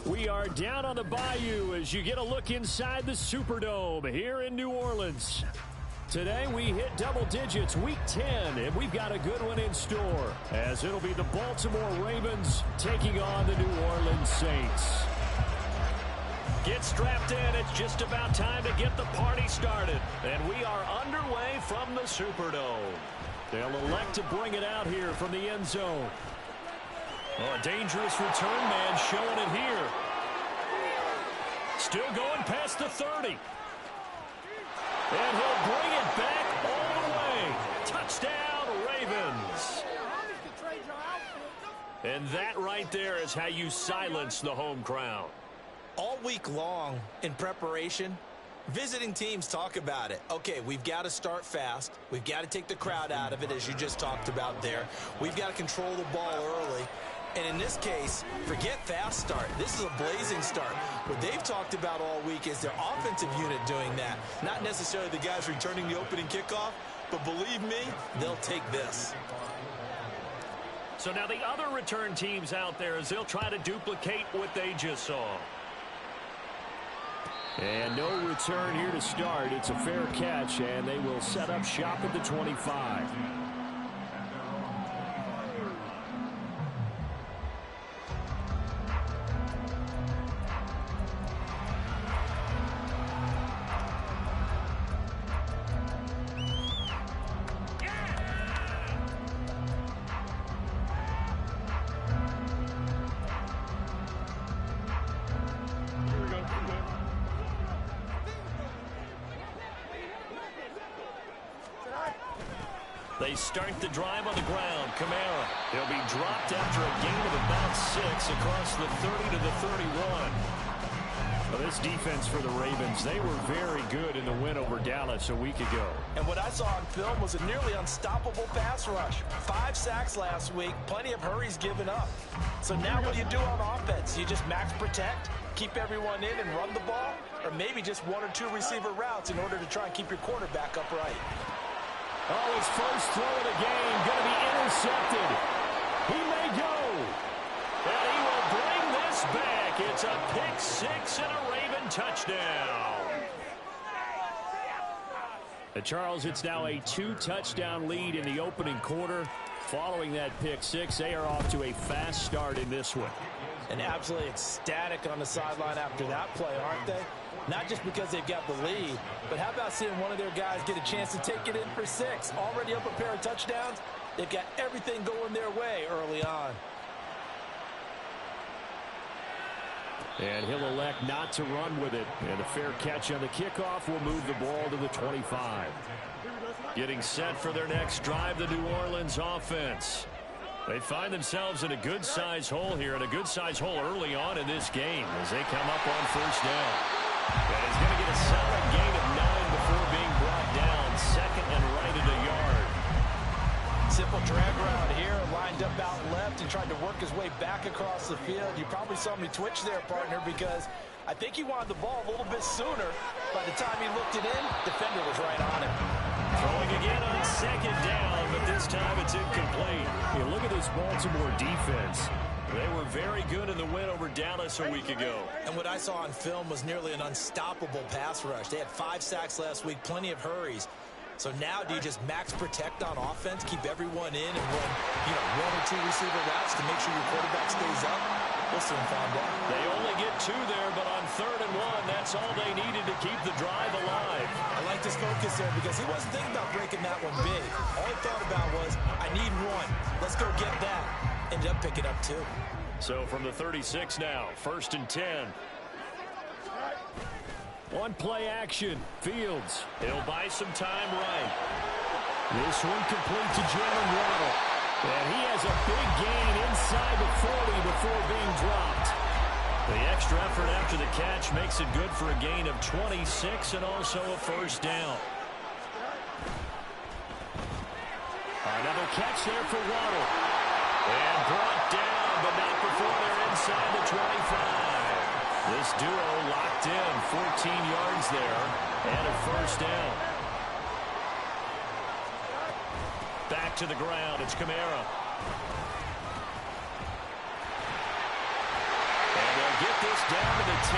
We are down on the bayou as you get a look inside the Superdome here in New Orleans. Today we hit double digits, week 10, and we've got a good one in store as it'll be the Baltimore Ravens taking on the New Orleans Saints. Get strapped in. It's just about time to get the party started. And we are underway from the Superdome. They'll elect to bring it out here from the end zone. Oh, a dangerous return man showing it here. Still going past the 30. And he'll bring it back all the way. Touchdown, Ravens. And that right there is how you silence the home crowd. All week long in preparation, visiting teams talk about it. Okay, we've got to start fast. We've got to take the crowd out of it, as you just talked about there. We've got to control the ball early. And in this case, forget fast start. This is a blazing start. What they've talked about all week is their offensive unit doing that. Not necessarily the guys returning the opening kickoff, but believe me, they'll take this. So now the other return teams out there as they'll try to duplicate what they just saw. And no return here to start. It's a fair catch, and they will set up shop at the 25. They start the drive on the ground. Kamara. He'll be dropped after a gain of about 6 across the 30 to the 31. Well, this defense for the Ravens, they were very good in the win over Dallas a week ago. And what I saw on film was a nearly unstoppable pass rush. 5 sacks last week, plenty of hurries given up. So now what do you do on offense? You just max protect, keep everyone in and run the ball, or maybe just 1 or 2 receiver routes in order to try and keep your quarterback upright. Oh, his first throw of the game going to be intercepted. He may go. And he will bring this back. It's a pick 6 and a Raven touchdown. Charles, it's now a 2-touchdown lead in the opening quarter. Following that pick 6, they are off to a fast start in this one. And absolutely ecstatic on the sideline after that play, aren't they? Not just because they've got the lead, but how about seeing one of their guys get a chance to take it in for 6? Already up a pair of touchdowns. They've got everything going their way early on. And he'll elect not to run with it. And a fair catch on the kickoff will move the ball to the 25. Getting set for their next drive, the New Orleans offense. They find themselves in a good-sized hole here, and a good-sized hole early on in this game as they come up on first down. And he's going to get a solid gain of 9 before being brought down. Second and right at a yard. Simple drag route here, lined up out left and tried to work his way back across the field. You probably saw me twitch there, partner, because I think he wanted the ball a little bit sooner. By the time he looked it in, defender was right on him. Throwing again on second down, but this time it's incomplete. You look at this Baltimore defense. They were very good in the win over Dallas a week ago. And what I saw on film was nearly an unstoppable pass rush. They had 5 sacks last week, plenty of hurries. So now do you just max protect on offense, keep everyone in, and run 1 or 2 receiver routes to make sure your quarterback stays up? We'll soon find out. They only get 2 there, but on 3rd and 1, that's all they needed to keep the drive alive. I like this focus there because he wasn't thinking about breaking that one big. All he thought about was, I need 1. Let's go get that. Ended up picking up 2. So from the 36 now, 1st and 10. On play action, Fields. He'll buy some time right. This one complete to Jalen Waddle. And he has a big gain inside the 40 before being dropped. The extra effort after the catch makes it good for a gain of 26 and also a first down. Another catch there for Waddle. And brought down, but not before they're inside the 25. This duo locked in, 14 yards there, and a first down. Back to the ground, it's Kamara. And they'll get this down to the 10.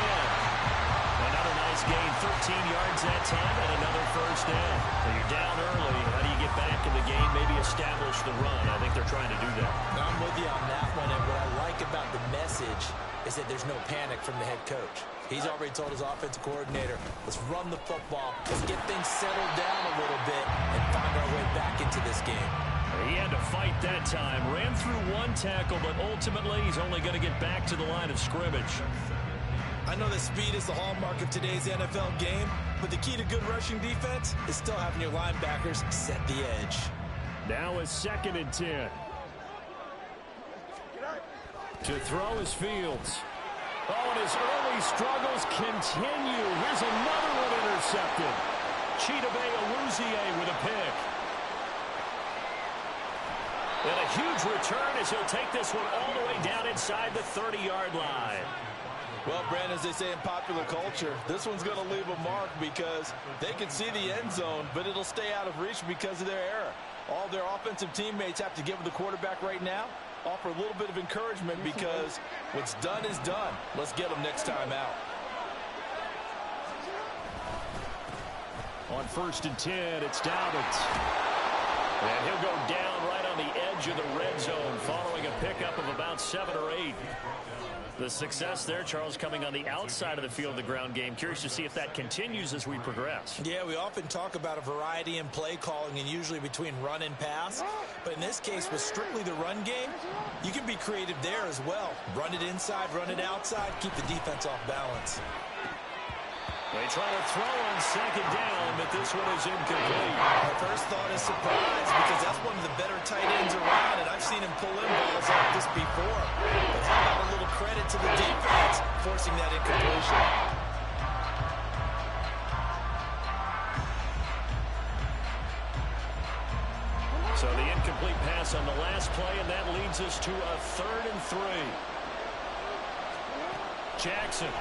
Another nice gain, 13 yards that time, and another first down. So you're down early. How do you get back in the game, maybe establish the run? I think they're trying to do that. I'm with you on that one, and what I like about the message is that there's no panic from the head coach. He's already told his offensive coordinator, let's run the football, let's get things settled down a little bit, and find our way back into this game. He had to fight that time. Ran through one tackle, but ultimately he's only going to get back to the line of scrimmage. I know that speed is the hallmark of today's NFL game, but the key to good rushing defense is still having your linebackers set the edge. Now is 2nd and 10. To throw is Fields. Oh, and his early struggles continue. Here's another one intercepted. Chidobe Awuzie with a pick. And a huge return as he'll take this one all the way down inside the 30-yard line. Well, Brandon, as they say in popular culture, this one's going to leave a mark because they can see the end zone, but it'll stay out of reach because of their error. All their offensive teammates have to give the quarterback right now, offer a little bit of encouragement because what's done is done. Let's get them next time out. On 1st and 10, it's Dobbins. And he'll go down right on the edge of the red zone following a pickup of about 7 or 8. The success there, Charles, coming on the outside of the field, the ground game. Curious to see if that continues as we progress. Yeah, we often talk about a variety in play calling and usually between run and pass. But in this case, with strictly the run game, you can be creative there as well. Run it inside, run it outside, keep the defense off balance. They try to throw on 2nd down, but this one is incomplete. My first thought is surprise because that's one of the better tight ends around, and I've seen him pull in balls like this before. But how about a little credit to the defense forcing that incompletion? So the incomplete pass on the last play, and that leads us to a 3rd and 3. Jackson.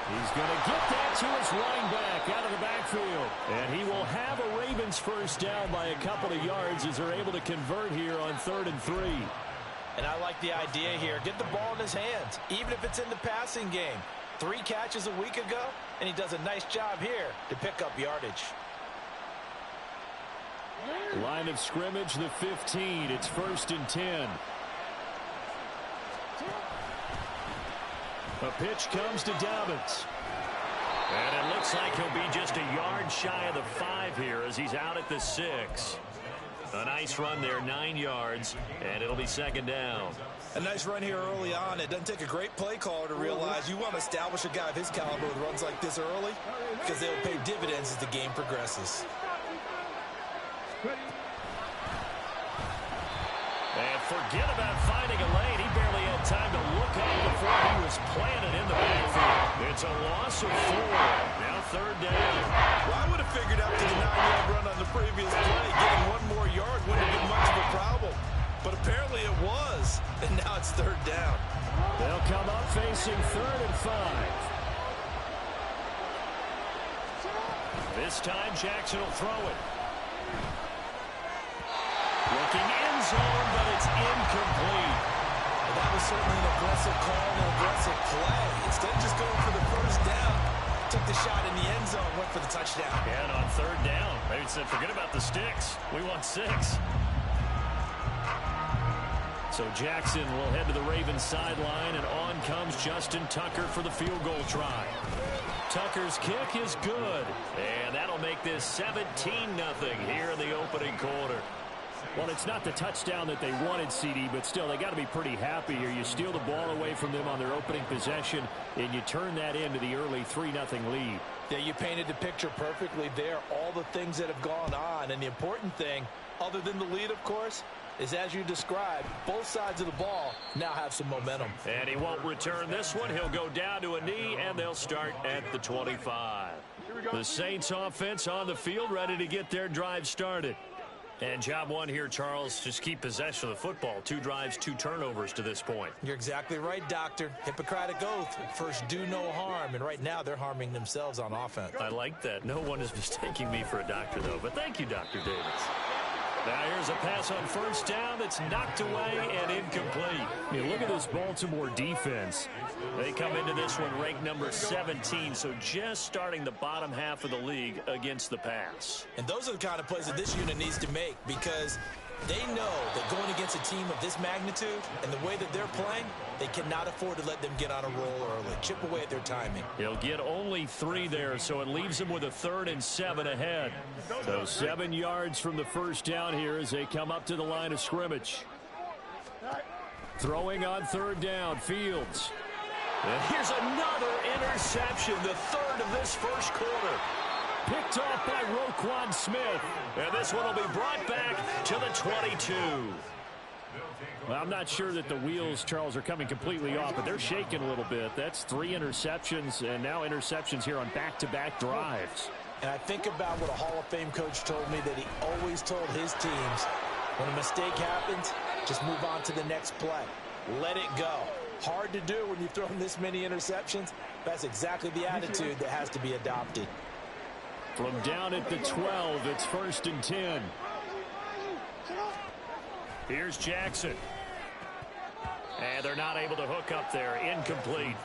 He's going to get that to his running back out of the backfield. And he will have a Ravens first down by a couple of yards as they're able to convert here on 3rd and 3. And I like the idea here. Get the ball in his hands, even if it's in the passing game. 3 catches a week ago, and he does a nice job here to pick up yardage. Line of scrimmage, the 15. It's 1st and 10. A pitch comes to Dobbins. And it looks like he'll be just a yard shy of the 5 here as he's out at the 6. A nice run there, 9 yards, and it'll be 2nd down. A nice run here early on. It doesn't take a great play caller to realize you want to establish a guy of his caliber with runs like this early because they'll pay dividends as the game progresses. And forget about finding a lane. He barely had time to look up before he was planted in the backfield. It's a loss of 4. Now 3rd down. Well, I would have figured out to the 9-yard run on the previous play. Getting 1 more yard wouldn't have been much of a problem. But apparently it was. And now it's 3rd down. They'll come up facing 3rd and 5. This time Jackson will throw it. Looking end zone, but it's incomplete. Well, that was certainly an aggressive call and an aggressive play. Instead of just going for the first down, took the shot in the end zone, went for the touchdown. Yeah, and on 3rd down, they said, forget about the sticks. We want 6. So Jackson will head to the Ravens sideline, and on comes Justin Tucker for the field goal try. Tucker's kick is good, and that'll make this 17-0 here in the opening quarter. Well, it's not the touchdown that they wanted, CD, but still, they got to be pretty happy here. You steal the ball away from them on their opening possession, and you turn that into the early 3-0 lead. Yeah, you painted the picture perfectly there, all the things that have gone on. And the important thing, other than the lead, of course, is as you described, both sides of the ball now have some momentum. And he won't return this one. He'll go down to a knee, and they'll start at the 25. The Saints offense on the field, ready to get their drive started. And job one here, Charles, just keep possession of the football. 2 drives, 2 turnovers to this point. You're exactly right, Doctor. Hippocratic oath. First, do no harm. And right now, they're harming themselves on offense. I like that. No one is mistaking me for a doctor, though. But thank you, Dr. Davis. Now here's a pass on first down that's knocked away and incomplete. You look at this Baltimore defense. They come into this one ranked number 17, so just starting the bottom half of the league against the pass. And those are the kind of plays that this unit needs to make, because they know that going against a team of this magnitude and the way that they're playing, they cannot afford to let them get on a roll early. Chip away at their timing. He'll get only 3 there, so it leaves them with a 3rd and 7 ahead. So 7 yards from the first down here as they come up to the line of scrimmage. Throwing on 3rd down, Fields. And here's another interception, the 3rd of this first quarter. Picked off by Roquan Smith. And this one will be brought back to the 22. Well, I'm not sure that the wheels, Charles, are coming completely off, but they're shaking a little bit. That's 3 interceptions, and now interceptions here on back-to-back drives. And I think about what a Hall of Fame coach told me, that he always told his teams, when a mistake happens, just move on to the next play. Let it go. Hard to do when you've thrown this many interceptions. That's exactly the attitude that has to be adopted. From down at the 12, it's 1st and 10. Here's Jackson. And they're not able to hook up there. Incomplete.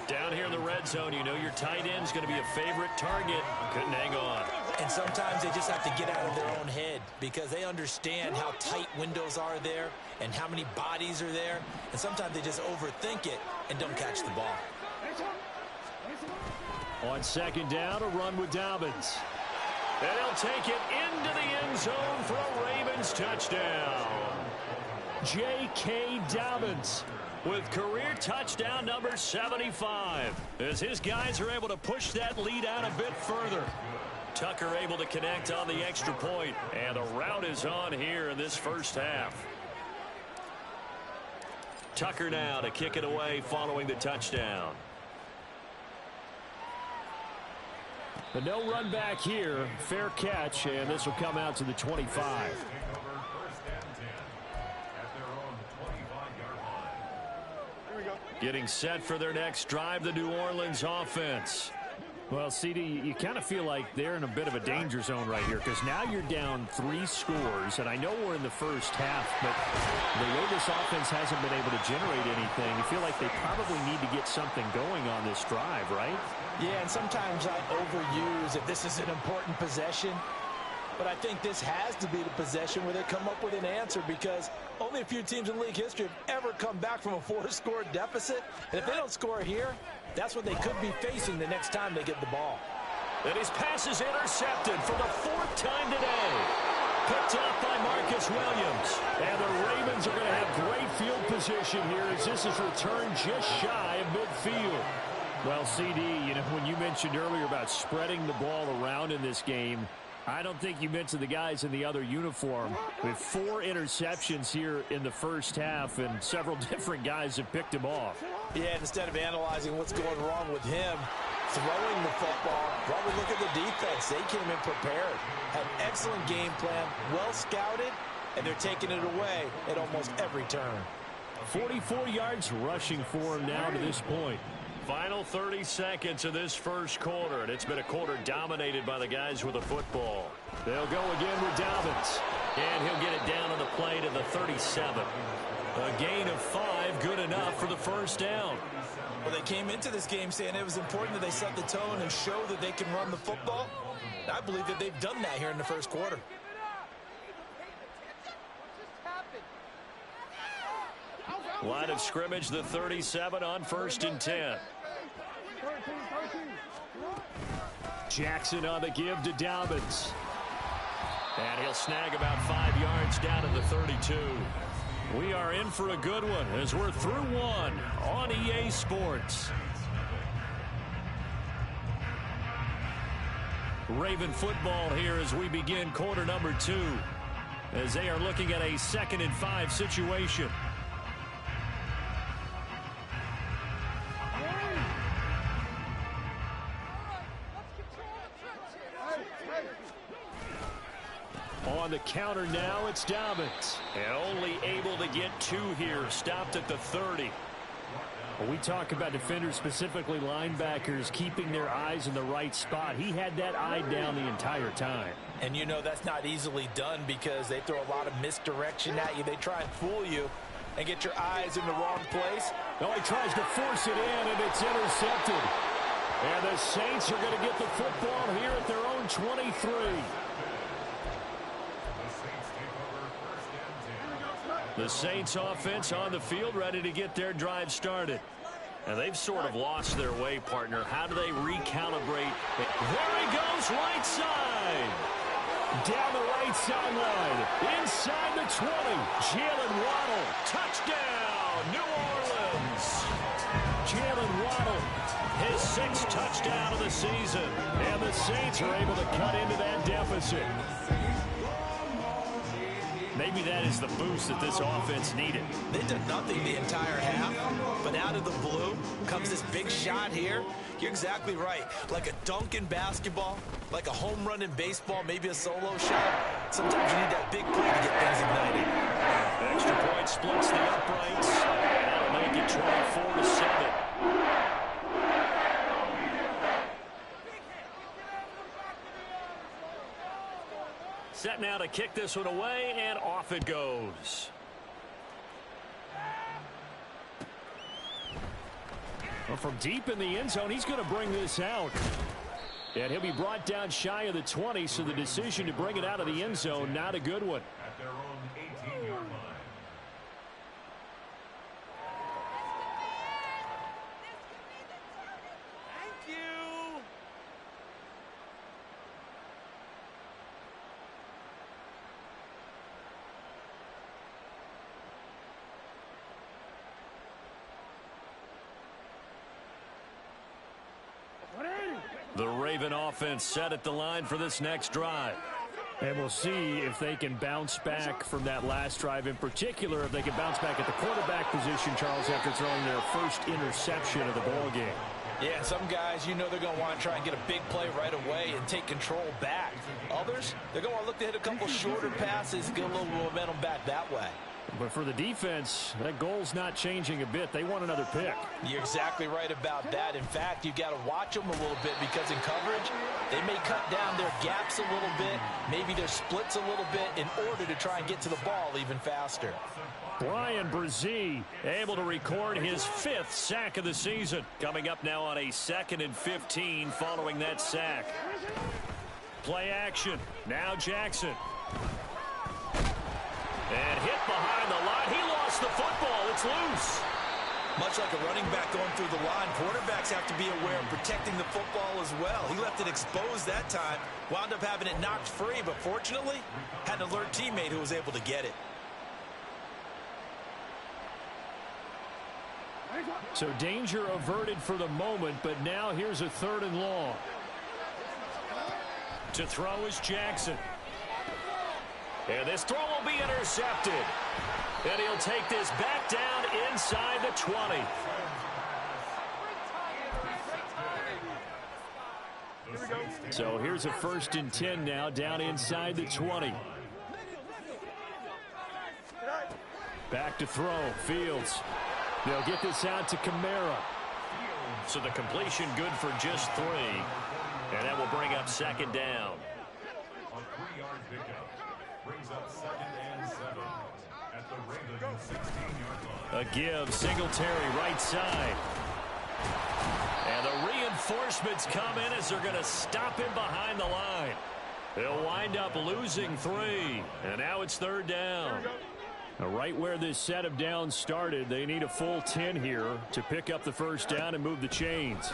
Down here in the red zone, you know your tight end's going to be a favorite target. Couldn't hang on. And sometimes they just have to get out of their own head, because they understand how tight windows are there and how many bodies are there. And sometimes they just overthink it and don't catch the ball. On 2nd down, a run with Dobbins. And he'll take it into the end zone for a Ravens touchdown. J.K. Dobbins with career touchdown number 75. As his guys are able to push that lead out a bit further. Tucker able to connect on the extra point. And the route is on here in this first half. Tucker now to kick it away following the touchdown. But no run back here. Fair catch, and this will come out to the 25. Getting set for their next drive, the New Orleans offense. Well, CD, you kind of feel like they're in a bit of a danger zone right here, because now you're down 3 scores, and I know we're in the first half, but the way this offense hasn't been able to generate anything, you feel like they probably need to get something going on this drive, right? Yeah, and sometimes I overuse if this is an important possession. But I think this has to be the possession where they come up with an answer, because only a few teams in league history have ever come back from a 4-score deficit. And if they don't score here, that's what they could be facing the next time they get the ball. And his pass is intercepted for the 4th time today. Picked off by Marcus Williams. And the Ravens are going to have great field position here as this is returned just shy of midfield. Well, CD, you know, when you mentioned earlier about spreading the ball around in this game, I don't think you mentioned the guys in the other uniform. With 4 interceptions here in the first half, and several different guys have picked him off. Yeah, instead of analyzing what's going wrong with him, throwing the football, probably look at the defense. They came in prepared, had an excellent game plan, well scouted, and they're taking it away at almost every turn. 44 yards rushing for him now to this point. Final 30 seconds of this first quarter, and it's been a quarter dominated by the guys with the football. They'll go again with Dobbins, and he'll get it down on the play to the 37. A gain of 5, good enough for the first down. Well, they came into this game saying it was important that they set the tone and show that they can run the football. And I believe that they've done that here in the first quarter. Line of scrimmage, the 37 on 1st and 10. Jackson on the give to Dobbins. And he'll snag about 5 yards down to the 32. We are in for a good one as we're through one on EA Sports. Raven football here as we begin quarter number 2, as they are looking at a 2nd and 5 situation. On the counter now, it's Dobbins. And only able to get 2 here. Stopped at the 30. Well, we talk about defenders, specifically linebackers, keeping their eyes in the right spot. He had that eye down the entire time. And you know that's not easily done because they throw a lot of misdirection at you. They try and fool you and get your eyes in the wrong place. Oh, he tries to force it in, and it's intercepted. And the Saints are going to get the football here at their own 23. The Saints offense on the field, ready to get their drive started. And they've sort of lost their way, partner. How do they recalibrate? There he goes, right side. Down the right sideline. Inside the 20. Jalen Waddle. Touchdown, New Orleans. Jalen Waddle, his 6th touchdown of the season. And the Saints are able to cut into that deficit. Maybe that is the boost that this offense needed. They did nothing the entire half, but out of the blue comes this big shot here. You're exactly right. Like a dunk in basketball, like a home run in baseball, maybe a solo shot. Sometimes you need that big play to get things ignited. Extra point splits the uprights. That'll make it 24-7. Set now to kick this one away, and off it goes. Well, from deep in the end zone, he's going to bring this out. And he'll be brought down shy of the 20, so the decision to bring it out of the end zone, not a good one. At their own 18-yard line. The Raven offense set at the line for this next drive. And we'll see if they can bounce back from that last drive. In particular, if they can bounce back at the quarterback position, Charles, after throwing their first interception of the ball game. Yeah, some guys, you know they're going to want to try and get a big play right away and take control back. Others, they're going to look to hit a couple shorter passes, get a little momentum back that way. But for the defense, that goal's not changing a bit. They want another pick. You're exactly right about that. In fact, you've got to watch them a little bit because in coverage, they may cut down their gaps a little bit, maybe their splits a little bit in order to try and get to the ball even faster. Brian Brzee able to record his 5th sack of the season. Coming up now on a 2nd and 15 following that sack. Play action. Now Jackson. And hit behind the line. He lost the football. It's loose. Much like a running back going through the line, quarterbacks have to be aware of protecting the football as well. He left it exposed that time, wound up having it knocked free, but fortunately, had an alert teammate who was able to get it. So danger averted for the moment, but now here's a 3rd and long. To throw is Jackson. And this throw will be intercepted. And he'll take this back down inside the 20. So here's a 1st and 10 now, down inside the 20. Back to throw, Fields. They'll get this out to Kamara. So the completion good for just 3. And that will bring up 2nd down. A 3-yard pickup brings up 2nd and 7 at the Raven 16-yard line. A give, Singletary right side. And the reinforcements come in as they're going to stop him behind the line. They'll wind up losing 3. And now it's 3rd down. Now right where this set of downs started, they need a full 10 here to pick up the 1st down and move the chains.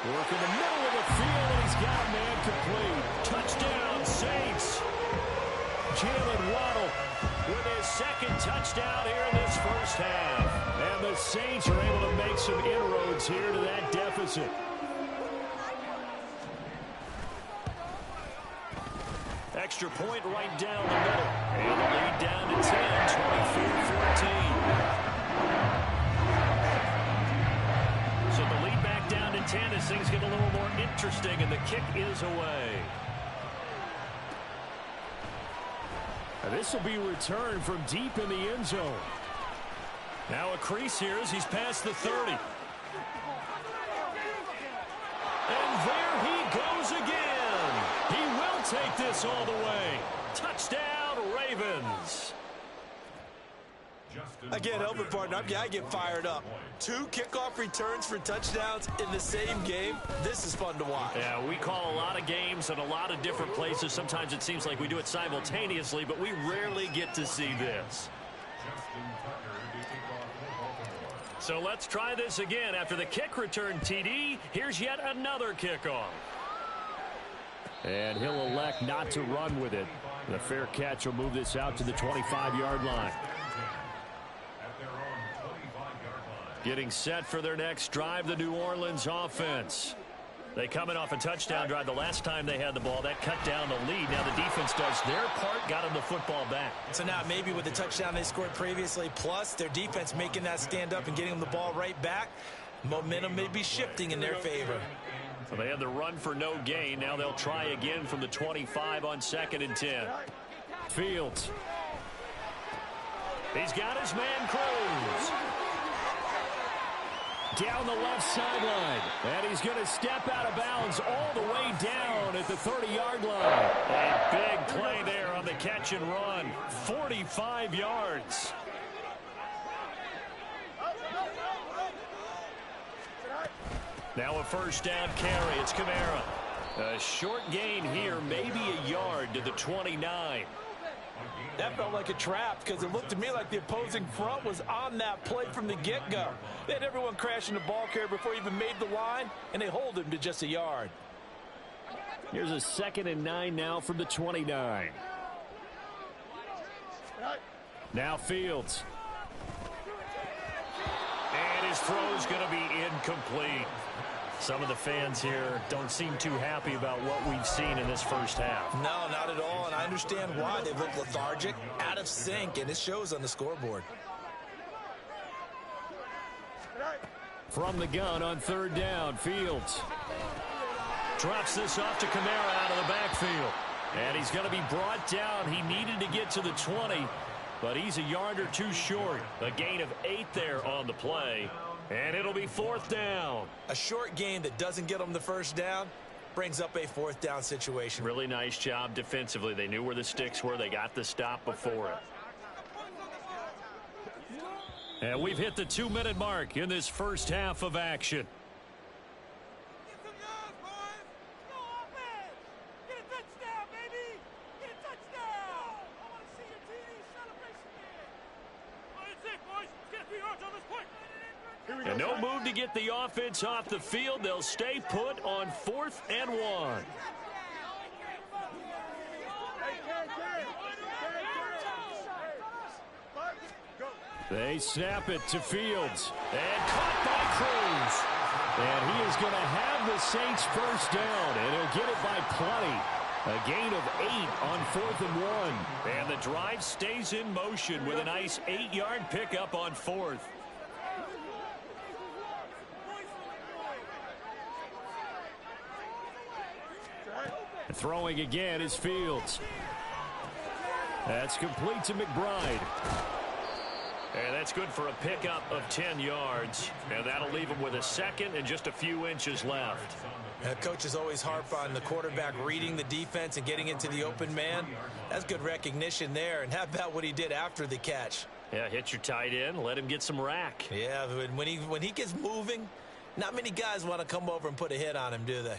Work in the middle of the field, and he's got a man complete. Touchdown, Saints. Jalen Waddle with his 2nd touchdown here in this 1st half. And the Saints are able to make some inroads here to that deficit. Extra point right down the middle. And the lead down to 10, 24-14. So the lead back down to 10 as things get a little more interesting, and the kick is away. Now this will be returned from deep in the end zone. Now a crease here as he's past the 30. And there he goes again. He will take this all the way. Touchdown, Ravens. Again, helping partner, I get fired up. 2 kickoff returns for touchdowns in the same game. This is fun to watch. Yeah, we call a lot of games in a lot of different places. Sometimes it seems like we do it simultaneously, but we rarely get to see this. So let's try this again. After the kick return TD, here's yet another kickoff. And he'll elect not to run with it. The fair catch will move this out to the 25-yard line. Getting set for their next drive, the New Orleans offense. They come in off a touchdown drive the last time they had the ball. That cut down the lead. Now the defense does their part, got them the football back. So now maybe with the touchdown they scored previously, plus their defense making that stand up and getting them the ball right back, momentum may be shifting in their favor. So they had the run for no gain. Now they'll try again from the 25 on 2nd and 10. Fields. He's got his man Cruz. Down the left sideline. And he's going to step out of bounds all the way down at the 30-yard line. A big play there on the catch and run. 45 yards. Now a first down carry. It's Kamara. A short gain here, maybe a yard to the 29. That felt like a trap because it looked to me like the opposing front was on that play from the get-go. They had everyone crashing the ball carrier before he even made the line, and they hold him to just a yard. Here's a 2nd and 9 now from the 29. Now Fields. And his throw's going to be incomplete. Some of the fans here don't seem too happy about what we've seen in this first half. No, not at all, and I understand why. They look lethargic, out of sync, and it shows on the scoreboard. From the gun on 3rd down, Fields. Drops this off to Kamara out of the backfield. And he's going to be brought down. He needed to get to the 20, but he's a yard or 2 short. A gain of 8 there on the play. And it'll be 4th down. A short gain that doesn't get them the first down brings up a 4th down situation. Really nice job defensively. They knew where the sticks were. They got the stop before it. And we've hit the 2-minute mark in this first half of action. And no move to get the offense off the field. They'll stay put on 4th and 1. They snap it to Fields. And caught by Cruz. And he is going to have the Saints first down. And he'll get it by plenty. A gain of 8 on 4th and 1. And the drive stays in motion with a nice 8-yard pickup on 4th. Throwing again is Fields. That's complete to McBride. And that's good for a pickup of 10 yards. And that'll leave him with a 2nd and just a few inches left. Coach is always harp on the quarterback reading the defense and getting into the open man. That's good recognition there. And how about what he did after the catch? Yeah, hit your tight end, let him get some rack. Yeah, when he gets moving, not many guys want to come over and put a hit on him, do they?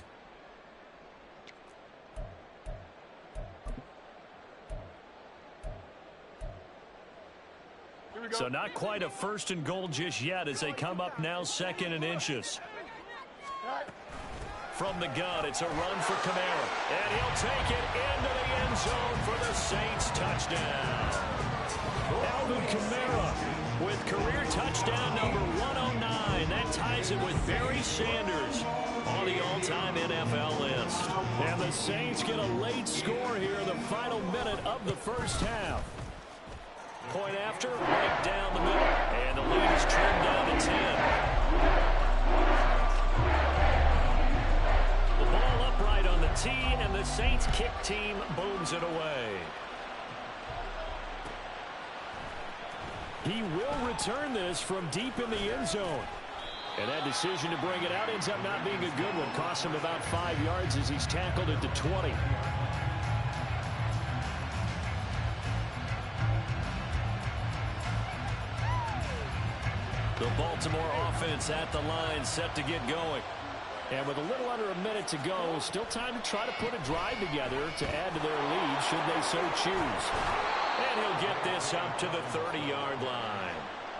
So not quite a 1st and goal just yet as they come up now 2nd and inches. From the gun, it's a run for Kamara. And he'll take it into the end zone for the Saints touchdown. Alvin Kamara with career touchdown number 109. That ties it with Barry Sanders on the all-time NFL list. And the Saints get a late score here in the final minute of the first half. Point after, right down the middle. And the lead is trimmed down to 10. The ball upright on the tee, and the Saints kick team booms it away. He will return this from deep in the end zone. And that decision to bring it out ends up not being a good one. Costs him about 5 yards as he's tackled at the 20. The Baltimore offense at the line, set to get going. And with a little under a minute to go, still time to try to put a drive together to add to their lead should they so choose. And he'll get this up to the 30-yard line.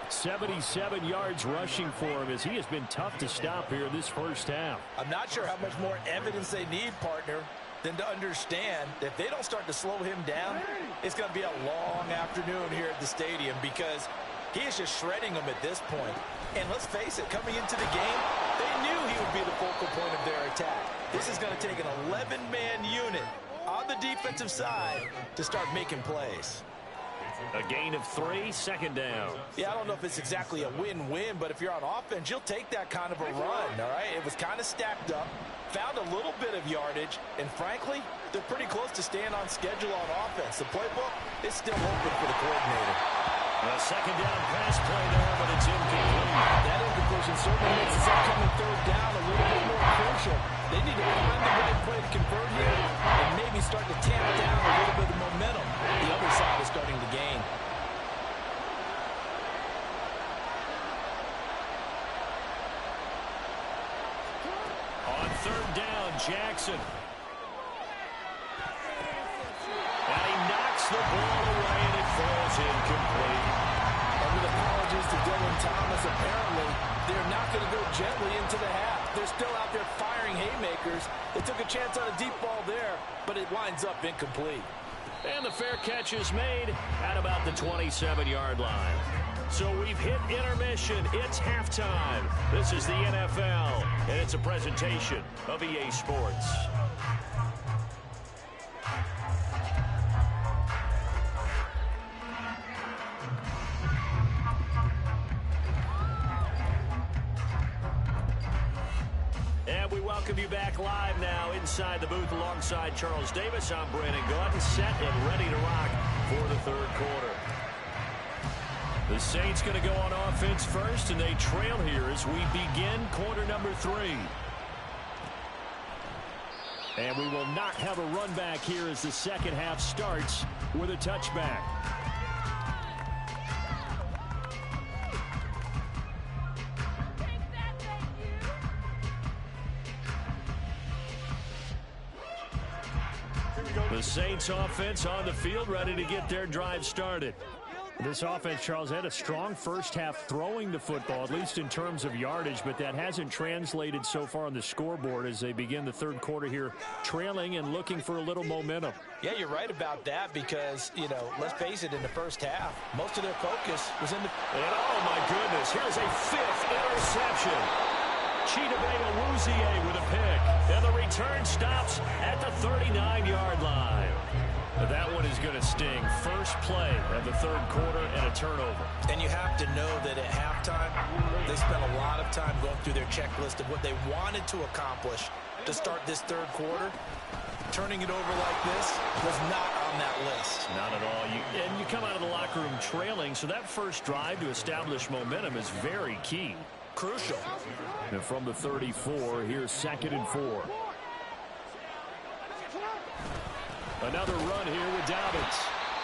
77 yards rushing for him as he has been tough to stop here this first half. I'm not sure how much more evidence they need, partner, than to understand that if they don't start to slow him down, it's going to be a long afternoon here at the stadium because he is just shredding them at this point. And let's face it, coming into the game, they knew he would be the focal point of their attack. This is going to take an 11-man unit on the defensive side to start making plays. A gain of 3, second down. Yeah, I don't know if it's exactly a win-win, but if you're on offense, you'll take that kind of a run, all right? It was kind of stacked up, found a little bit of yardage, and frankly, they're pretty close to staying on schedule on offense. The playbook is still open for the coordinator. A second down pass play there, but it's incomplete. That incompletion certainly makes this upcoming third down a little bit more crucial. They need to find the right play to convert here and maybe start to tamp down a little bit of momentum. The other side is starting to gain. On third down, Jackson. And he knocks the ball away, and it falls incomplete. And with apologies to Dylan Thomas, apparently they're not going to go gently into the half. They're still out there firing haymakers. They took a chance on a deep ball there, but it winds up incomplete. And the fair catch is made at about the 27-yard line. So we've hit intermission. It's halftime. This is the NFL, and it's a presentation of EA Sports. And we welcome you back live now inside the booth alongside Charles Davis. I'm Brandon Gaudin, set and ready to rock for the third quarter. The Saints going to go on offense first, and they trail here as we begin quarter number 3. And we will not have a run back here as the second half starts with a touchback. The Saints offense on the field, ready to get their drive started. This offense, Charles, had a strong first half throwing the football, at least in terms of yardage, but that hasn't translated so far on the scoreboard as they begin the third quarter here, trailing and looking for a little momentum. Yeah, you're right about that because, you know, let's face it, in the first half, most of their focus was in the... And oh, my goodness, here's a 5th interception. Chidobe Awuzie with a pick, and the return stops at the 39-yard line. That one is going to sting. First play of the third quarter and a turnover. And you have to know that at halftime, they spent a lot of time going through their checklist of what they wanted to accomplish to start this third quarter. Turning it over like this was not on that list. Not at all. And you come out of the locker room trailing, so that first drive to establish momentum is very key. Crucial. And from the 34, here's 2nd and 4. Another run here with Dobbins.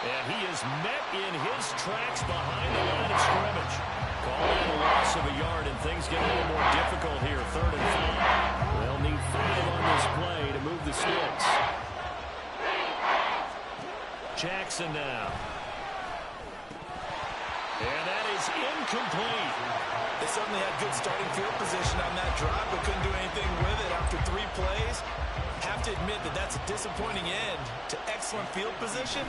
And he is met in his tracks behind the line of scrimmage. Call that a loss of a yard, and things get a little more difficult here. 3rd and 5. They'll need 5 on this play to move the sticks. Jackson now. And that is incomplete. They certainly had good starting field position on that drive, but couldn't do anything with it after 3 plays. Have to admit that that's a disappointing end to excellent field position.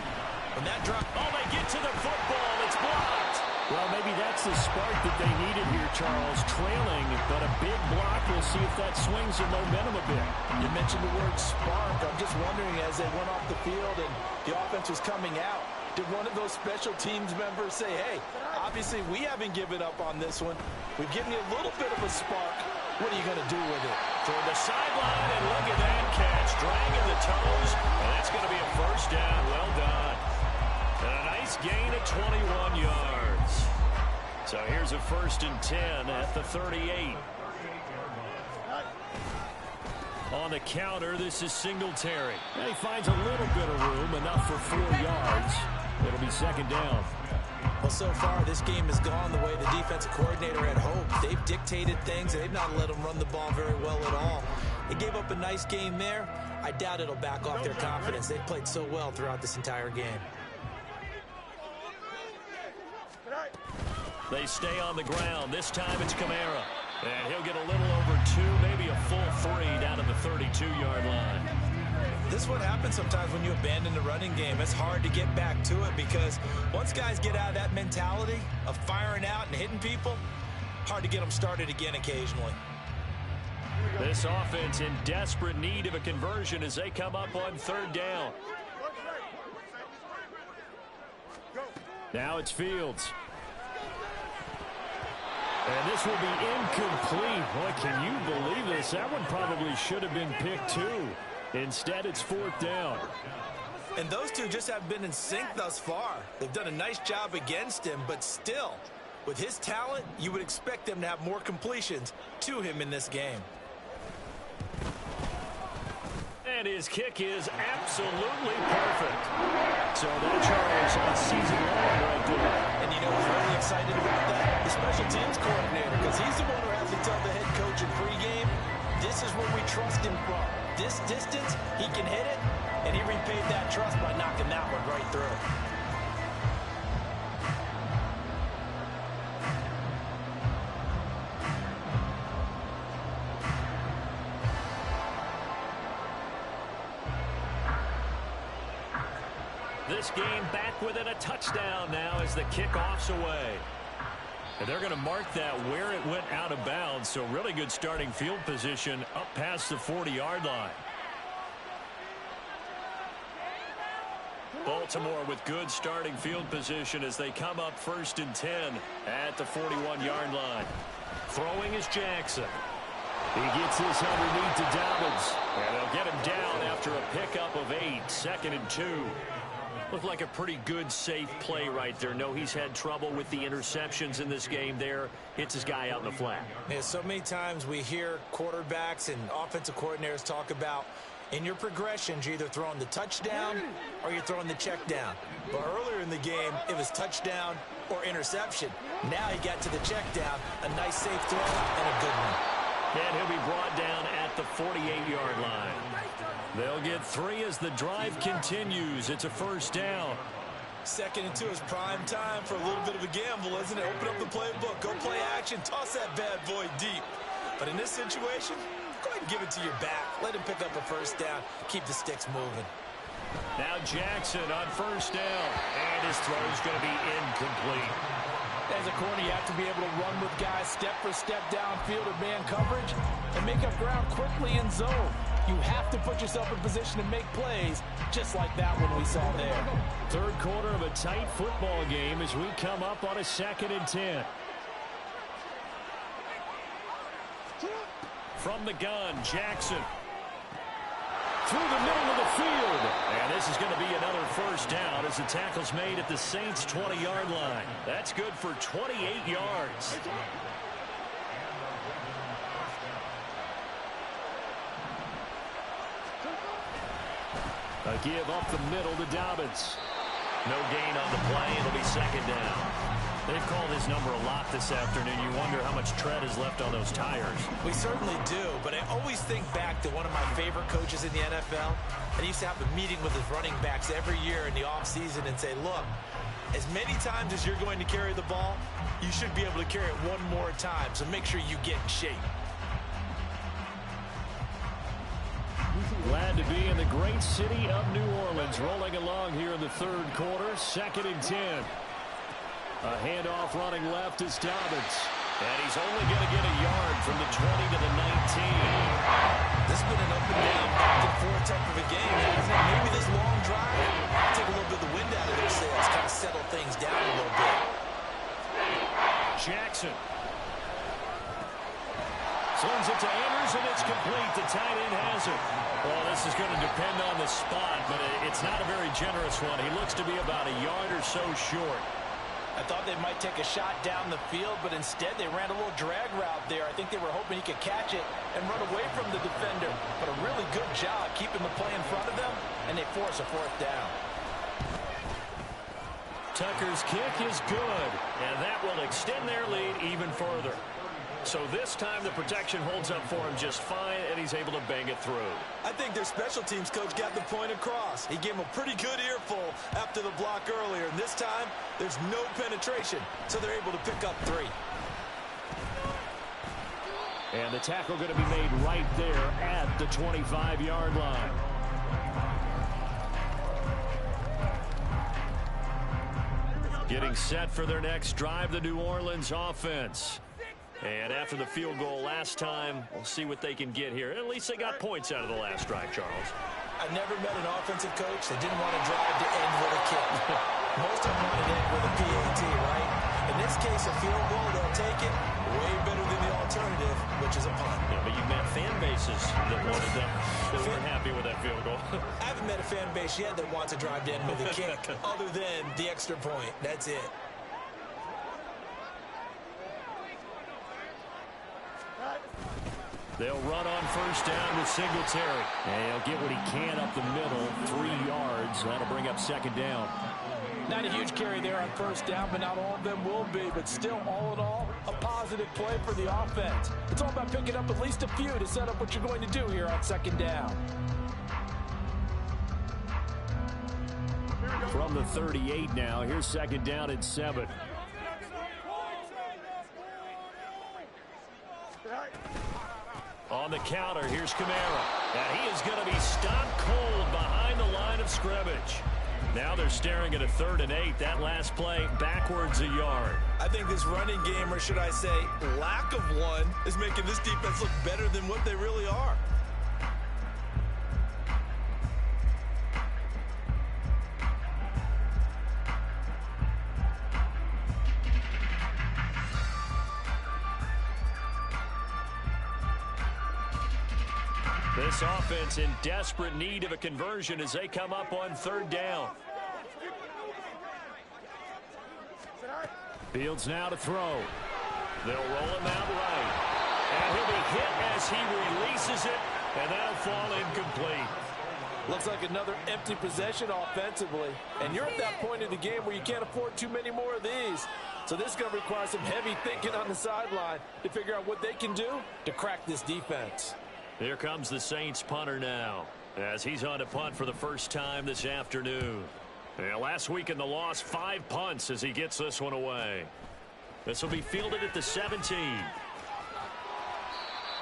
When that drop, oh, they get to the football. It's blocked. Well, maybe that's the spark that they needed here, Charles. Trailing, but a big block. We'll see if that swings their momentum a bit. You mentioned the word spark. I'm just wondering, as they went off the field and the offense was coming out, did one of those special teams members say, hey, obviously we haven't given up on this one. We've given you a little bit of a spark. What are you going to do with it? Toward the sideline, and look at that catch. Dragging the toes, and that's going to be a first down. Well done. And a nice gain of 21 yards. So here's a 1st and 10 at the 38. On the counter, this is Singletary. And he finds a little bit of room, enough for 4 yards. It'll be 2nd down. Well, so far, this game has gone the way the defensive coordinator had hoped. They've dictated things, and they've not let them run the ball very well at all. They gave up a nice game there. I doubt it'll back off their confidence. They've played so well throughout this entire game. They stay on the ground. This time it's Kamara. And he'll get a little over 2, maybe a full 3 down at the 32-yard line. This is what happens sometimes when you abandon the running game. It's hard to get back to it because once guys get out of that mentality of firing out and hitting people, hard to get them started again occasionally. This offense in desperate need of a conversion as they come up on 3rd down. Now it's Fields. And this will be incomplete. Boy, can you believe this? That one probably should have been picked too. Instead, it's 4th down. And those two just haven't been in sync thus far. They've done a nice job against him, but still, with his talent, you would expect them to have more completions to him in this game. And his kick is absolutely perfect. So that Charles on season long right there. And you know who's really excited about that? The special teams coordinator, because he's the one who has to tell the head coach in pregame, this is where we trust him from. This distance, he can hit it, and he repaid that trust by knocking that one right through. This game back within a touchdown now as the kickoff's away. And they're going to mark that where it went out of bounds. So really good starting field position up past the 40-yard line. Baltimore with good starting field position as they come up 1st and 10 at the 41-yard line. Throwing is Jackson. He gets this underneath to Dobbins. And they'll get him down after a pickup of 8, 2nd and 2. Looked like a pretty good, safe play right there. No, he's had trouble with the interceptions in this game there. Hits his guy out in the flat. Yeah, so many times we hear quarterbacks and offensive coordinators talk about in your progressions, you're either throwing the touchdown or you're throwing the check down. But earlier in the game, it was touchdown or interception. Now he got to the check down, a nice safe throw and a good one. And he'll be brought down at the 48-yard line. They'll get 3 as the drive continues. It's a 1st down. 2nd and 2 is prime time for a little bit of a gamble, isn't it? Open up the playbook, go play action, toss that bad boy deep. But in this situation, go ahead and give it to your back. Let him pick up a 1st down, keep the sticks moving. Now Jackson on 1st down, and his throw is going to be incomplete. As a corner, you have to be able to run with guys step for step downfield in man coverage and make up ground quickly in zone. You have to put yourself in position to make plays, just like that one we saw there. 3rd quarter of a tight football game as we come up on a 2nd and 10. From the gun, Jackson. Through the middle of the field. And this is going to be another 1st down as the tackle's made at the Saints' 20-yard line. That's good for 28 yards. A give up the middle to Dobbins. No gain on the play. It'll be 2nd down. They've called his number a lot this afternoon. You wonder how much tread is left on those tires. We certainly do, but I always think back to one of my favorite coaches in the NFL. And he used to have a meeting with his running backs every year in the offseason and say, look, as many times as you're going to carry the ball, you should be able to carry it one more time. So make sure you get in shape. Glad to be in the great city of New Orleans. Rolling along here in the 3rd quarter. 2nd and 10. A handoff running left is Dobbins. And he's only going to get a yard from the 20 to the 19. This has been an up and down, back and forth type of a game, hasn't it? Maybe this long drive take a little bit of the wind out of their sails, kind of settle things down a little bit. Jackson. Sends it to Andrews, and it's complete. The tight end has it. Well, this is going to depend on the spot, but it's not a very generous one. He looks to be about a yard or so short. I thought they might take a shot down the field, but instead they ran a little drag route there. I think they were hoping he could catch it and run away from the defender. But a really good job keeping the play in front of them, and they force a fourth down. Tucker's kick is good, and that will extend their lead even further. So this time the protection holds up for him just fine, and he's able to bang it through. I think their special teams coach got the point across. He gave him a pretty good earful after the block earlier. And this time, there's no penetration, so they're able to pick up 3. And the tackle going to be made right there at the 25-yard line. Getting set for their next drive, the New Orleans offense. And after the field goal last time, we'll see what they can get here. At least they got points out of the last drive, Charles. I've never met an offensive coach that didn't want to drive to end with a kick. Most of them want to end with a PAT, right? In this case, a field goal, they'll take it way better than the alternative, which is a punt. Yeah, but you've met fan bases that wanted that, that weren't happy with that field goal. I haven't met a fan base yet that wants to drive to end with a kick, other than the extra point. That's it. They'll run on first down with Singletary. And he'll get what he can up the middle, 3 yards. That'll bring up second down. Not a huge carry there on first down, but not all of them will be. But still, all in all, a positive play for the offense. It's all about picking up at least a few to set up what you're going to do here on second down. From the 38 now, here's second down and 7. On the counter, here's Kamara. And he is going to be stopped cold behind the line of scrimmage. Now they're staring at a 3rd and 8. That last play, backwards a yard. I think this running game, or should I say lack of one, is making this defense look better than what they really are. This offense in desperate need of a conversion as they come up on 3rd down. Fields now to throw. They'll roll him out right. And he'll be hit as he releases it, and that'll fall incomplete. Looks like another empty possession offensively. And you're at that point in the game where you can't afford too many more of these. So this is going to require some heavy thinking on the sideline to figure out what they can do to crack this defense. Here comes the Saints punter now, as he's on to punt for the first time this afternoon. And last week in the loss, 5 punts as he gets this one away. This will be fielded at the 17.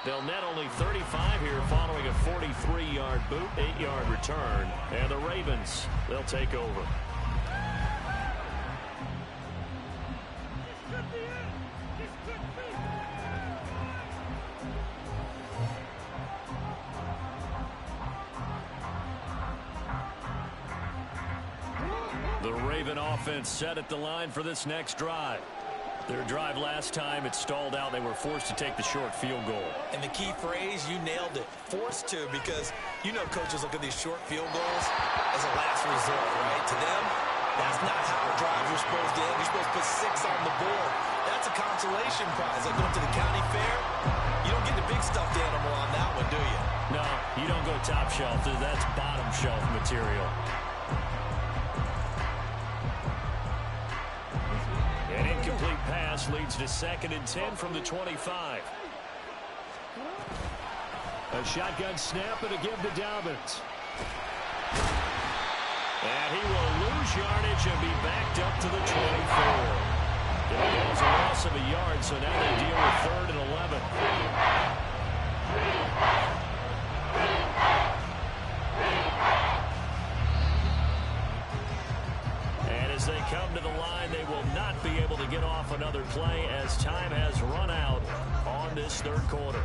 They'll net only 35 here following a 43-yard boot, 8-yard return. And the Ravens, they'll take over. The Raven offense set at the line for this next drive. Their drive last time, it stalled out. They were forced to take the short field goal. And the key phrase, you nailed it, forced to, because you know coaches look at these short field goals as a last resort, right? To them, that's not how drives are supposed to end. You're supposed to put 6 on the board. That's a consolation prize. Like going to the county fair, you don't get the big stuffed animal on that one, do you? No, you don't go top shelf. That's bottom shelf material. An incomplete pass leads to 2nd and 10 from the 25. A shotgun snap and a give to Dobbins. And he will lose yardage and be backed up to the 24. It was a loss of a yard, so now they deal with 3rd and 11. As they come to the line, they will not be able to get off another play as time has run out on this 3rd quarter.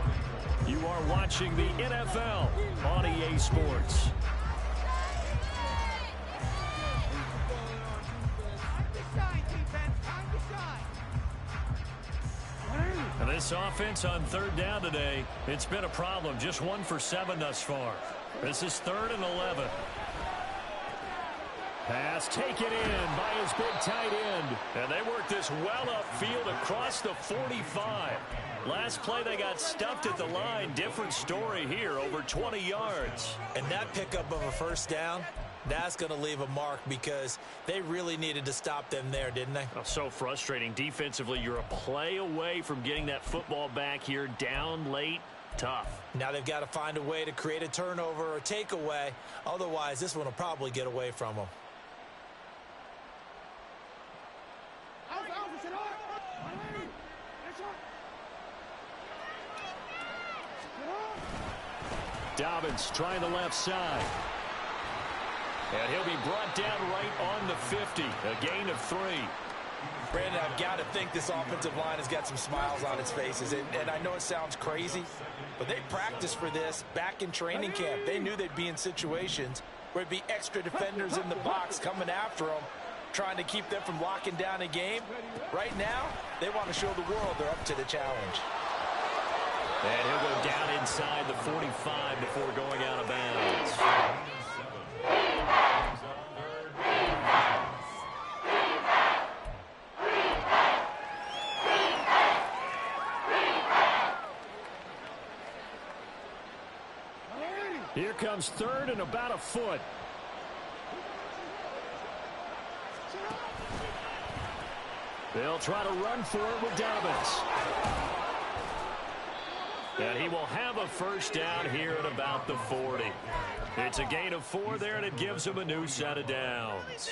You are watching the NFL on EA Sports. And this offense on 3rd down today, it's been a problem. Just 1 for 7 thus far. This is 3rd and 11. Pass taken in by his big tight end. And they work this well upfield across the 45. Last play they got stuffed at the line. Different story here, over 20 yards. And that pickup of a first down, that's going to leave a mark because they really needed to stop them there, didn't they? Oh, so frustrating. Defensively, you're a play away from getting that football back here. Down late, tough. Now they've got to find a way to create a turnover or a takeaway. Otherwise, this one will probably get away from them. Dobbins trying the left side. And he'll be brought down right on the 50. A gain of 3. Brandon, I've got to think this offensive line has got some smiles on its faces. And I know it sounds crazy, but they practiced for this back in training camp. They knew they'd be in situations where it'd be extra defenders in the box coming after them, trying to keep them from locking down a game. Right now, they want to show the world they're up to the challenge. And he'll go down inside the 45 before going out of bounds. Here comes third and about a foot. They'll try to run for it with Dobbins. And he will have a first down here at about the 40. It's a gain of 4 there, and it gives him a new set of downs.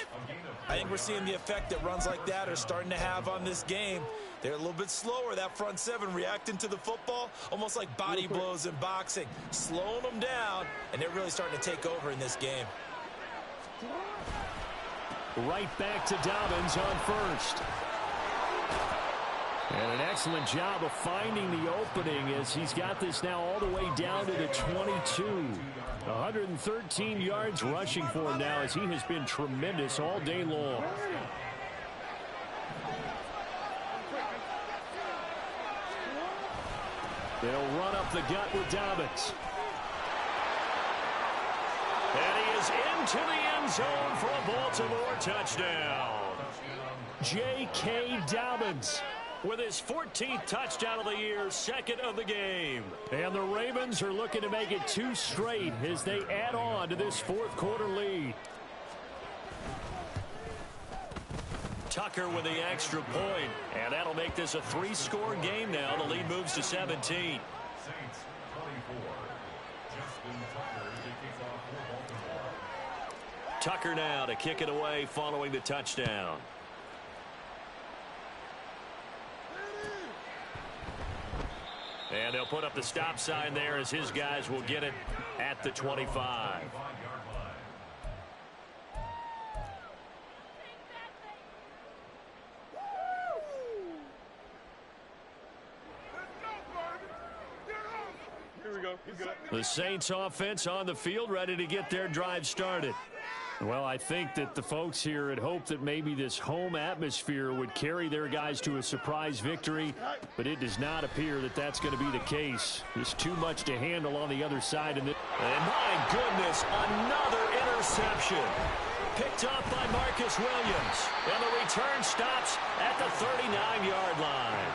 I think we're seeing the effect that runs like that are starting to have on this game. They're a little bit slower, that front seven, reacting to the football, almost like body blows in boxing, slowing them down, and they're really starting to take over in this game. Right back to Dobbins on first. And an excellent job of finding the opening as he's got this now all the way down to the 22. 113 yards rushing for him now as he has been tremendous all day long. They'll run up the gut with Dobbins. And he is into the end zone for a Baltimore touchdown. J.K. Dobbins with his 14th touchdown of the year, second of the game. And the Ravens are looking to make it 2 straight as they add on to this fourth quarter lead. Tucker with the extra point, and that'll make this a 3-score game now. The lead moves to 17. Saints 24. Justin Tucker to kick off for Baltimore. Tucker now to kick it away following the touchdown. And they'll put up the stop sign there as his guys will get it at the 25. The Saints offense on the field, ready to get their drive started. Well, I think that the folks here had hoped that maybe this home atmosphere would carry their guys to a surprise victory, but it does not appear that that's going to be the case. There's too much to handle on the other side. And my goodness, another interception. Picked up by Marcus Williams. And the return stops at the 39-yard line.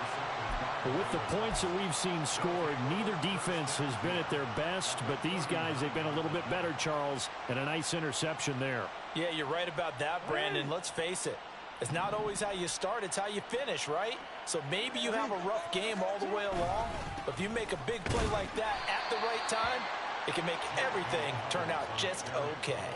With the points that we've seen scored, neither defense has been at their best, but these guys, they've been a little bit better, Charles, and a nice interception there. Yeah, you're right about that, Brandon. Let's face it. It's not always how you start, it's how you finish, right? So maybe you have a rough game all the way along, but if you make a big play like that at the right time, it can make everything turn out just okay.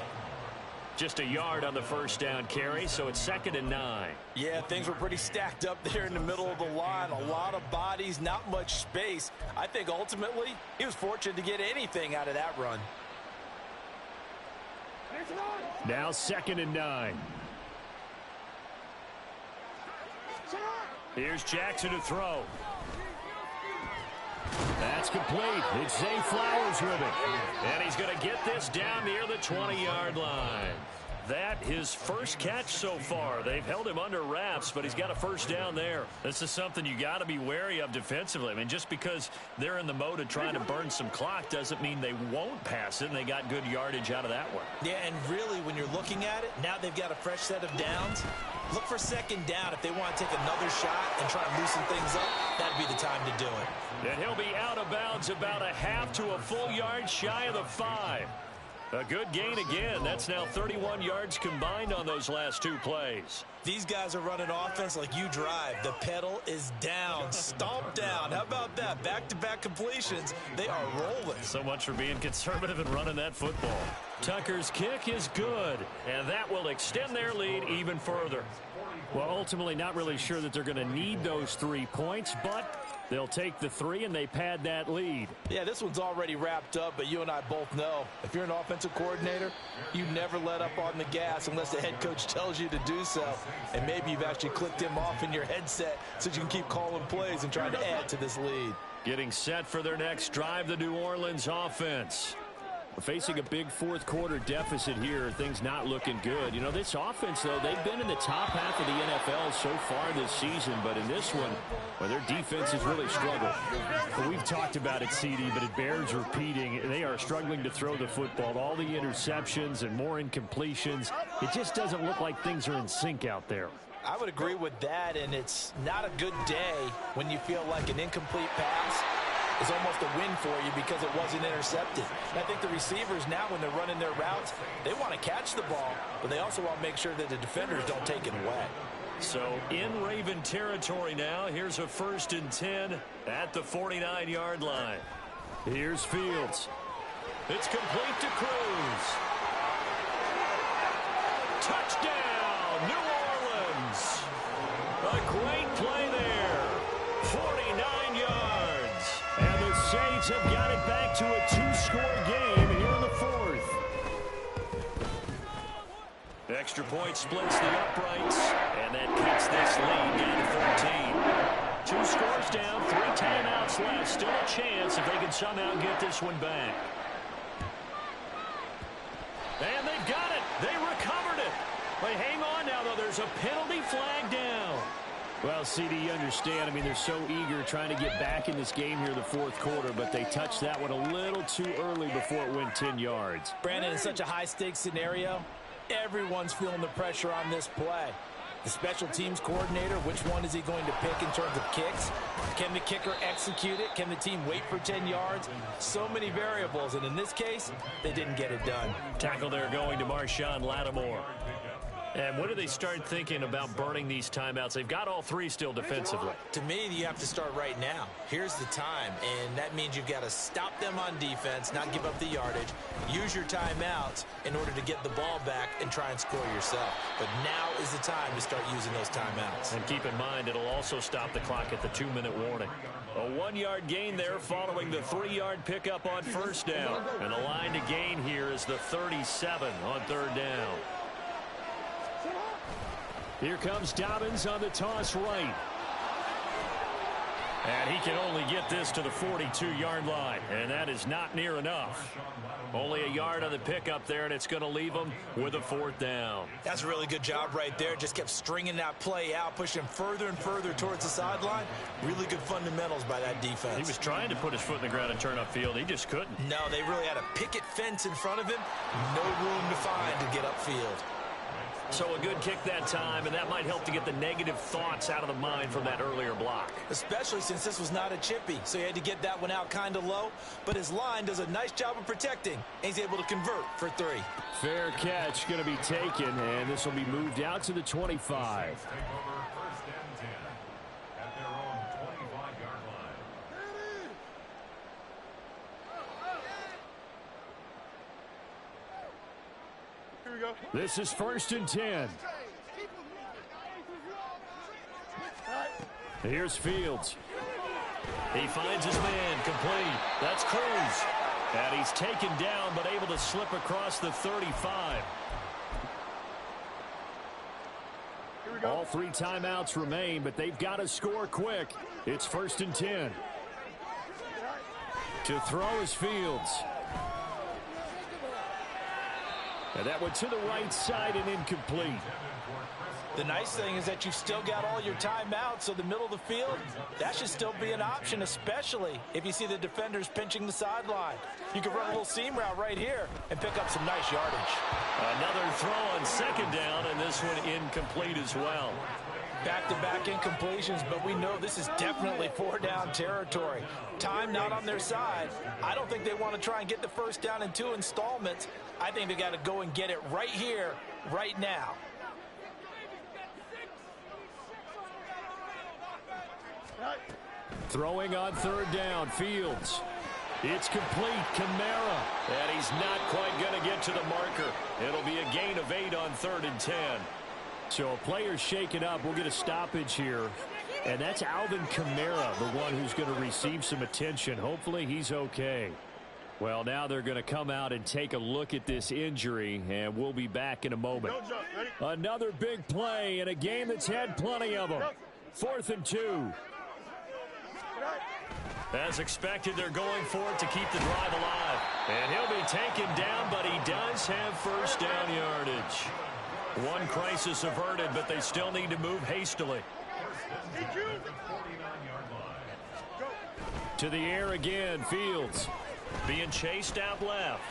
Just a yard on the first down carry, so it's 2nd and 9. Yeah, things were pretty stacked up there in the middle of the line. A lot of bodies, not much space. I think ultimately he was fortunate to get anything out of that run. Now 2nd and 9. Here's Jackson to throw. That's complete. It's Zay Flowers with it. And he's going to get this down near the 20-yard line. that his first catch so far. They've held him under wraps, but he's got a first down there. This is something you got to be wary of defensively. I mean, just because they're in the mode of trying to burn some clock doesn't mean they won't pass it, and they got good yardage out of that one. Yeah, and really, when you're looking at it, now they've got a fresh set of downs. Look for second down. If they want to take another shot and try to loosen things up, that'd be the time to do it. And he'll be out of bounds about a half to a full yard shy of the 5. A good gain again. That's now 31 yards combined on those last 2 plays. These guys are running offense like you drive. The pedal is down, stomped down. How about that? Back-to-back completions. They are rolling. So much for being conservative and running that football. Tucker's kick is good, and that will extend their lead even further. Well, ultimately not really sure that they're going to need those 3 points, but they'll take the 3 and they pad that lead. Yeah, this one's already wrapped up, but you and I both know if you're an offensive coordinator, you never let up on the gas unless the head coach tells you to do so. And maybe you've actually clicked him off in your headset so you can keep calling plays and trying to add to this lead. Getting set for their next drive, the New Orleans offense. Facing a big fourth quarter deficit here, things not looking good. You know, this offense, though, they've been in the top half of the NFL so far this season, but in this one, well, their defense has really struggled. Well, we've talked about it, CD, but it bears repeating. They are struggling to throw the football. All the interceptions and more incompletions. It just doesn't look like things are in sync out there. I would agree with that, and it's not a good day when you feel like an incomplete pass is almost a win for you because it wasn't intercepted. And I think the receivers now, when they're running their routes, they want to catch the ball, but they also want to make sure that the defenders don't take it away. So in Raven territory now, here's a 1st and 10 at the 49-yard line. Here's Fields. It's complete to Cruz. Touchdown, New Orleans. A great play there. 49 yards. And the Saints have got it back to a 2-score game here in the 4th. Extra point splits the uprights, and that cuts this lead down to 14. 2 scores down, 3 timeouts left. Still a chance if they can somehow get this one back. And they've got it. They recovered it. But hang on now, though. There's a penalty flag down. Well, CD, you understand. I mean, they're so eager trying to get back in this game here in the 4th quarter, but they touched that one a little too early before it went 10 yards. Brandon, in such a high-stakes scenario, everyone's feeling the pressure on this play. The special teams coordinator, which one is he going to pick in terms of kicks? Can the kicker execute it? Can the team wait for 10 yards? So many variables, and in this case, they didn't get it done. Tackle there going to Marshawn Lattimore. And when do they start thinking about burning these timeouts? They've got all 3 still defensively. To me, you have to start right now. Here's the time, and that means you've got to stop them on defense, not give up the yardage, use your timeouts in order to get the ball back and try and score yourself. But now is the time to start using those timeouts. And keep in mind, it'll also stop the clock at the 2-minute warning. A 1-yard gain there following the 3-yard pickup on 1st down. And the line to gain here is the 37 on 3rd down. Here comes Dobbins on the toss right. And he can only get this to the 42-yard line. And that is not near enough. Only a yard on the pickup there, and it's going to leave him with a 4th down. That's a really good job right there. Just kept stringing that play out, pushing him further and further towards the sideline. Really good fundamentals by that defense. He was trying to put his foot in the ground and turn upfield. He just couldn't. No, they really had a picket fence in front of him. No room to find to get upfield. So a good kick that time, and that might help to get the negative thoughts out of the mind from that earlier block. Especially since this was not a chippy, so he had to get that one out kind of low. But his line does a nice job of protecting, and he's able to convert for 3. Fair catch going to be taken, and this will be moved out to the 25. This is 1st and 10. Here's Fields. He finds his man, complete. That's Cruz. And he's taken down, but able to slip across the 35. All 3 timeouts remain, but they've got to score quick. It's 1st and 10. To throw is Fields. And that went to the right side and incomplete. The nice thing is that you've still got all your timeouts, so the middle of the field, that should still be an option, especially if you see the defenders pinching the sideline. You can run a little seam route right here and pick up some nice yardage. Another throw on second down, and this one incomplete as well. Back-to-back incompletions, but we know this is definitely four-down territory. Time not on their side. I don't think they want to try and get the first down in 2 installments. I think they got to go and get it right here, right now. Throwing on third down, Fields. It's complete, Kamara. And he's not quite going to get to the marker. It'll be a gain of 8 on 3rd and 10. So a player's shaken up. We'll get a stoppage here. And that's Alvin Kamara, the one who's going to receive some attention. Hopefully he's okay. Well, now they're going to come out and take a look at this injury, and we'll be back in a moment. Another big play in a game that's had plenty of them. 4th and 2. As expected, they're going for it to keep the drive alive. And he'll be taken down, but he does have first down yardage. One crisis averted, but they still need to move hastily. To the air again, Fields. Being chased out left.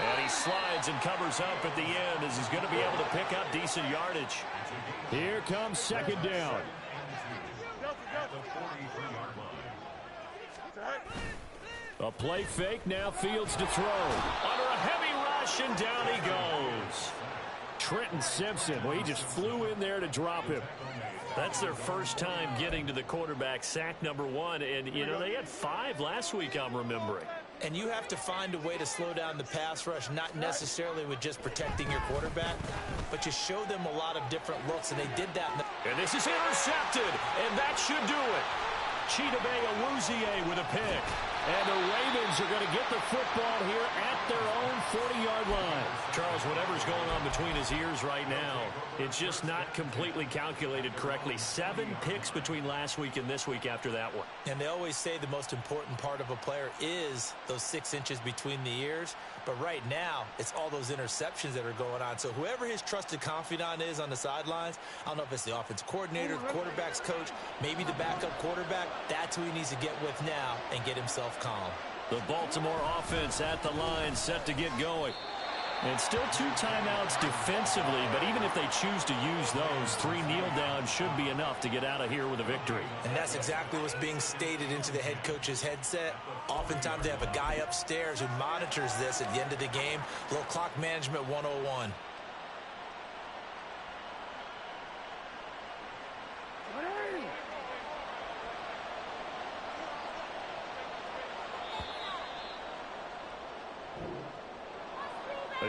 And he slides and covers up at the end as he's going to be able to pick up decent yardage. Here comes second down. A play fake, now Fields to throw. Under a heavy rush, and down he goes. Trenton Simpson, well, he just flew in there to drop him. That's their first time getting to the quarterback, sack number 1. And, you know, they had 5 last week, I'm remembering. And you have to find a way to slow down the pass rush, not necessarily with just protecting your quarterback, but you show them a lot of different looks, and they did that. And this is intercepted, and that should do it. Chidobe Awuzie with a pick. And the Ravens are going to get the football here at their own 40-yard line. Charles, whatever's going on between his ears right now, it's just not completely calculated correctly. 7 picks between last week and this week after that one. And they always say the most important part of a player is those 6 inches between the ears. But right now, it's all those interceptions that are going on. So whoever his trusted confidant is on the sidelines, I don't know if it's the offense coordinator, the quarterback's coach, maybe the backup quarterback, that's who he needs to get with now and get himself calm. The Baltimore offense at the line, set to get going. And still 2 timeouts defensively, but even if they choose to use those, 3 kneel downs should be enough to get out of here with a victory. And that's exactly what's being stated into the head coach's headset. Oftentimes they have a guy upstairs who monitors this at the end of the game. A little clock management 101.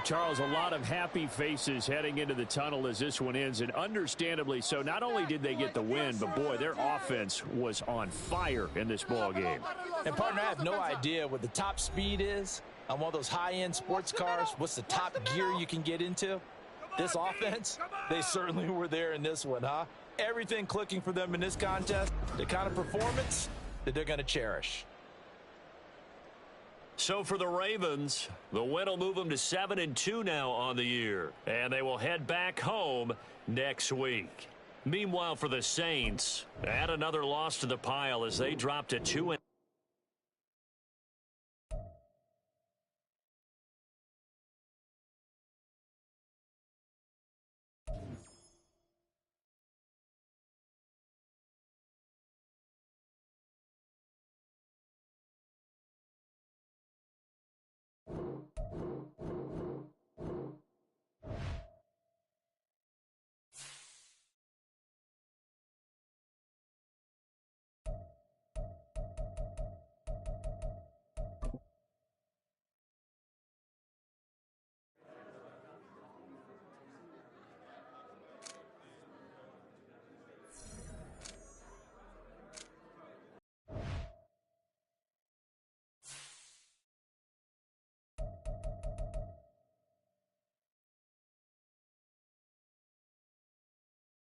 Charles, a lot of happy faces heading into the tunnel as this one ends, and understandably so. Not only did they get the win, but boy, their offense was on fire in this ball game. And partner, I have no idea what the top speed is on one of those high-end sports cars. What's the top gear you can get into? This offense, they certainly were there in this one, huh? Everything clicking for them in this contest, the kind of performance that they're going to cherish. So for the Ravens, the win will move them to 7-2 now on the year. And they will head back home next week. Meanwhile, for the Saints, add another loss to the pile as they drop to 2-.